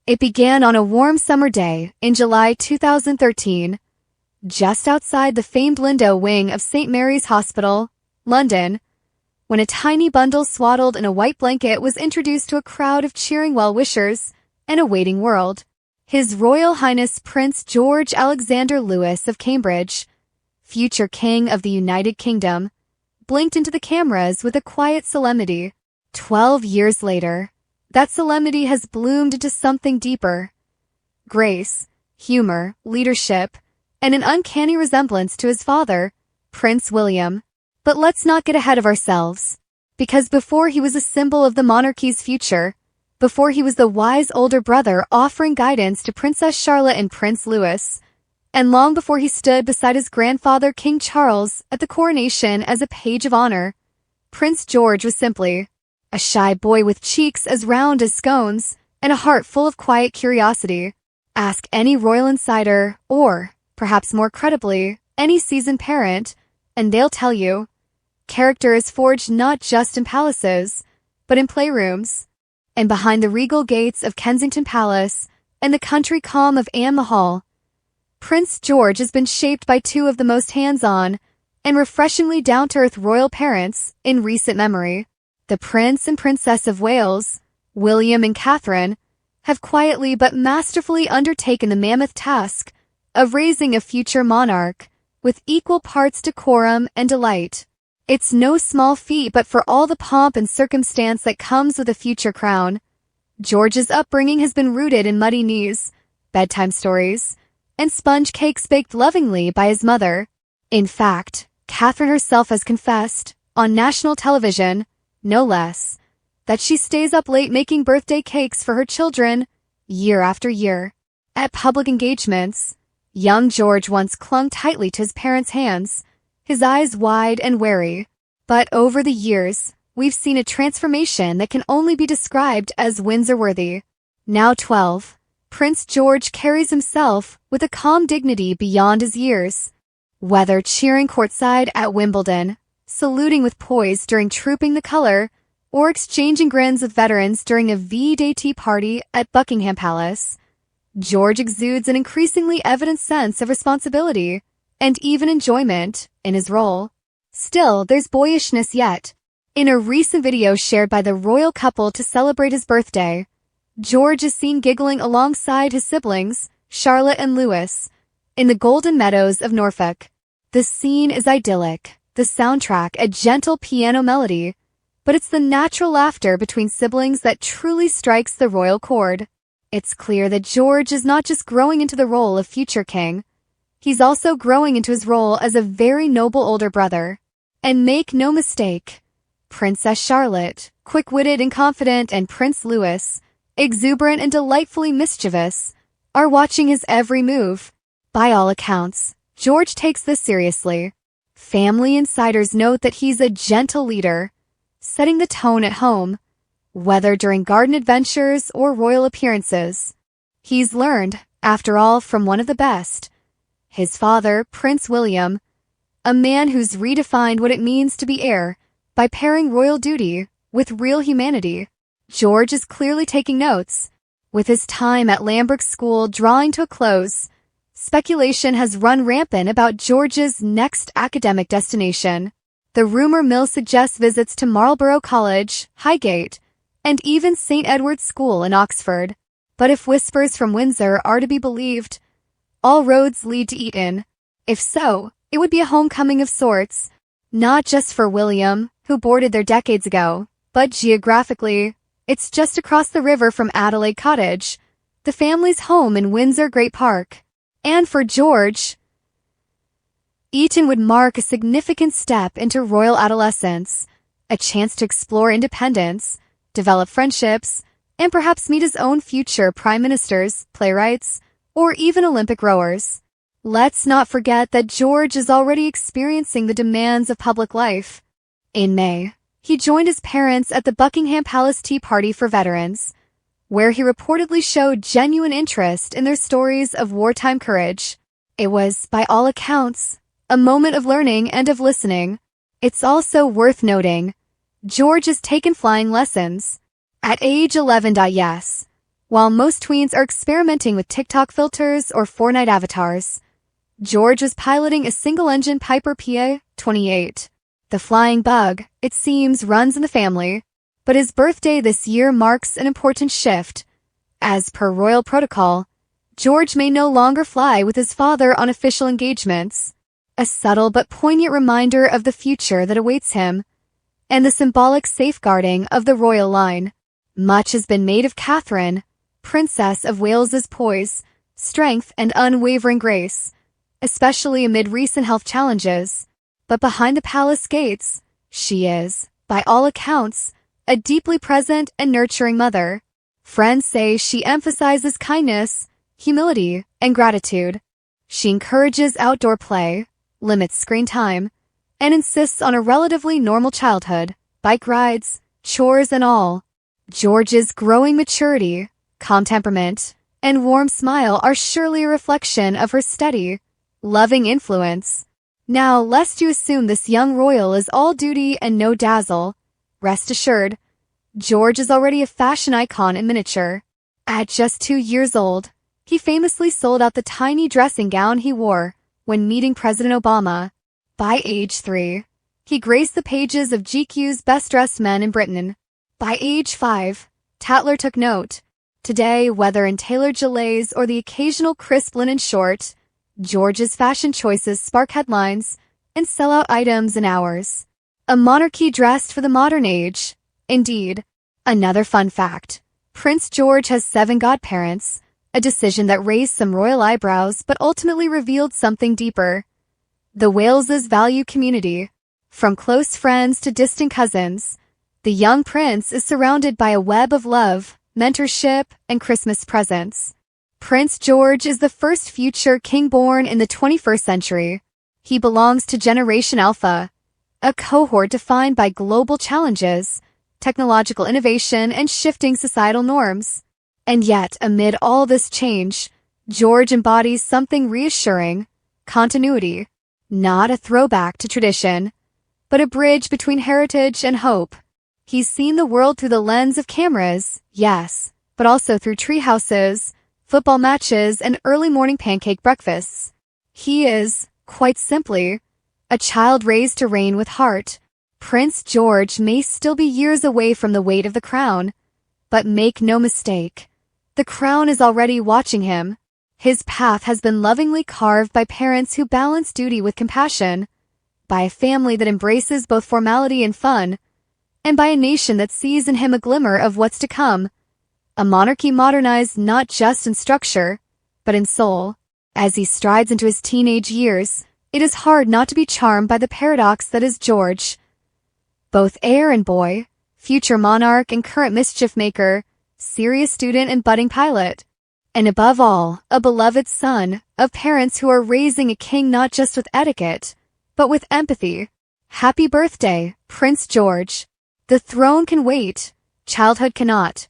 It began on a warm summer day in July 2013, just outside the famed Lindo wing of St. Mary's Hospital, London, when a tiny bundle swaddled in a white blanket was introduced to a crowd of cheering well-wishers and a waiting world. His Royal Highness Prince George Alexander Louis of Cambridge, future King of the United Kingdom, blinked into the cameras with a quiet solemnity. 12 years later, that solemnity has bloomed into something deeper. Grace, humor, leadership, and an uncanny resemblance to his father, Prince William. But let's not get ahead of ourselves. Because before he was a symbol of the monarchy's future, before he was the wise older brother offering guidance to Princess Charlotte and Prince Louis, and long before he stood beside his grandfather King Charles at the coronation as a page of honor, Prince George was simply a shy boy with cheeks as round as scones and a heart full of quiet curiosity. Ask any royal insider, or, perhaps more credibly, any seasoned parent, and they'll tell you, character is forged not just in palaces, but in playrooms, and behind the regal gates of Kensington Palace and the country calm of Anne Mahal. Prince George has been shaped by two of the most hands-on and refreshingly down-to-earth royal parents in recent memory. The Prince and Princess of Wales, William and Catherine, have quietly but masterfully undertaken the mammoth task of raising a future monarch with equal parts decorum and delight. It's no small feat, but for all the pomp and circumstance that comes with a future crown, George's upbringing has been rooted in muddy knees, bedtime stories, and sponge cakes baked lovingly by his mother. In fact, Catherine herself has confessed, on national television, no less, that she stays up late making birthday cakes for her children, year after year. At public engagements, young George once clung tightly to his parents' hands, his eyes wide and wary. But over the years, we've seen a transformation that can only be described as Windsor-worthy. Now 12, Prince George carries himself with a calm dignity beyond his years. Whether cheering courtside at Wimbledon, saluting with poise during Trooping the Colour, or exchanging grins with veterans during a V-Day tea party at Buckingham Palace, George exudes an increasingly evident sense of responsibility and even enjoyment in his role. Still, there's boyishness yet. In a recent video shared by the royal couple to celebrate his birthday, George is seen giggling alongside his siblings, Charlotte and Louis, in the Golden Meadows of Norfolk. The scene is idyllic, the soundtrack a gentle piano melody, but it's the natural laughter between siblings that truly strikes the royal chord. It's clear that George is not just growing into the role of future king, he's also growing into his role as a very noble older brother. And make no mistake, Princess Charlotte, quick-witted and confident, and Prince Louis, exuberant and delightfully mischievous, are watching his every move. By all accounts, George takes this seriously. Family insiders note that he's a gentle leader, setting the tone at home, whether during garden adventures or royal appearances. He's learned, after all, from one of the best, his father, Prince William, a man who's redefined what it means to be heir by pairing royal duty with real humanity. George is clearly taking notes. With his time at Lambert School drawing to a close, speculation has run rampant about George's next academic destination. The rumor mill suggests visits to Marlborough College, Highgate, and even St. Edward's School in Oxford. But if whispers from Windsor are to be believed, all roads lead to Eton. If so, it would be a homecoming of sorts, not just for William, who boarded there decades ago, but geographically, it's just across the river from Adelaide Cottage, the family's home in Windsor Great Park. And for George, Eton would mark a significant step into royal adolescence, a chance to explore independence, develop friendships, and perhaps meet his own future prime ministers, playwrights, or even Olympic rowers. Let's not forget that George is already experiencing the demands of public life. In May, he joined his parents at the Buckingham Palace Tea Party for veterans, where he reportedly showed genuine interest in their stories of wartime courage. It was, by all accounts, a moment of learning and of listening. It's also worth noting, George has taken flying lessons. At age 11. Yes. While most tweens are experimenting with TikTok filters or Fortnite avatars, George was piloting a single-engine Piper PA-28. The flying bug, it seems, runs in the family, but his birthday this year marks an important shift. As per royal protocol, George may no longer fly with his father on official engagements, a subtle but poignant reminder of the future that awaits him, and the symbolic safeguarding of the royal line. Much has been made of Catherine, Princess of Wales's poise, strength, and unwavering grace, especially amid recent health challenges. But behind the palace gates, she is, by all accounts, a deeply present and nurturing mother. Friends say she emphasizes kindness, humility, and gratitude. She encourages outdoor play, limits screen time, and insists on a relatively normal childhood, bike rides, chores, and all. George's growing maturity, calm temperament, and warm smile are surely a reflection of her steady, loving influence. Now, lest you assume this young royal is all duty and no dazzle, rest assured, George is already a fashion icon in miniature. At just 2 years old, he famously sold out the tiny dressing gown he wore when meeting President Obama. By age 3, he graced the pages of GQ's Best Dressed Men in Britain. By age 5, Tatler took note. Today, whether in tailored gilets or the occasional crisp linen short, George's fashion choices spark headlines and sell out items in hours. A monarchy dressed for the modern age. Indeed. Another fun fact. Prince George has 7 godparents, a decision that raised some royal eyebrows but ultimately revealed something deeper. The Wales's value community. From close friends to distant cousins, the young prince is surrounded by a web of love, mentorship, and Christmas presents. Prince George is the first future king born in the 21st century. He belongs to Generation Alpha, a cohort defined by global challenges, technological innovation, and shifting societal norms. And yet, amid all this change, George embodies something reassuring: continuity. Not a throwback to tradition, but a bridge between heritage and hope. He's seen the world through the lens of cameras, yes, but also through tree houses, football matches, and early morning pancake breakfasts. He is, quite simply, a child raised to reign with heart. Prince George may still be years away from the weight of the crown, but make no mistake, the crown is already watching him. His path has been lovingly carved by parents who balance duty with compassion, by a family that embraces both formality and fun, and by a nation that sees in him a glimmer of what's to come. A monarchy modernized not just in structure, but in soul. As he strides into his teenage years, it is hard not to be charmed by the paradox that is George. Both heir and boy, future monarch and current mischief maker, serious student and budding pilot. And above all, a beloved son of parents who are raising a king not just with etiquette, but with empathy. Happy birthday, Prince George. The throne can wait, childhood cannot.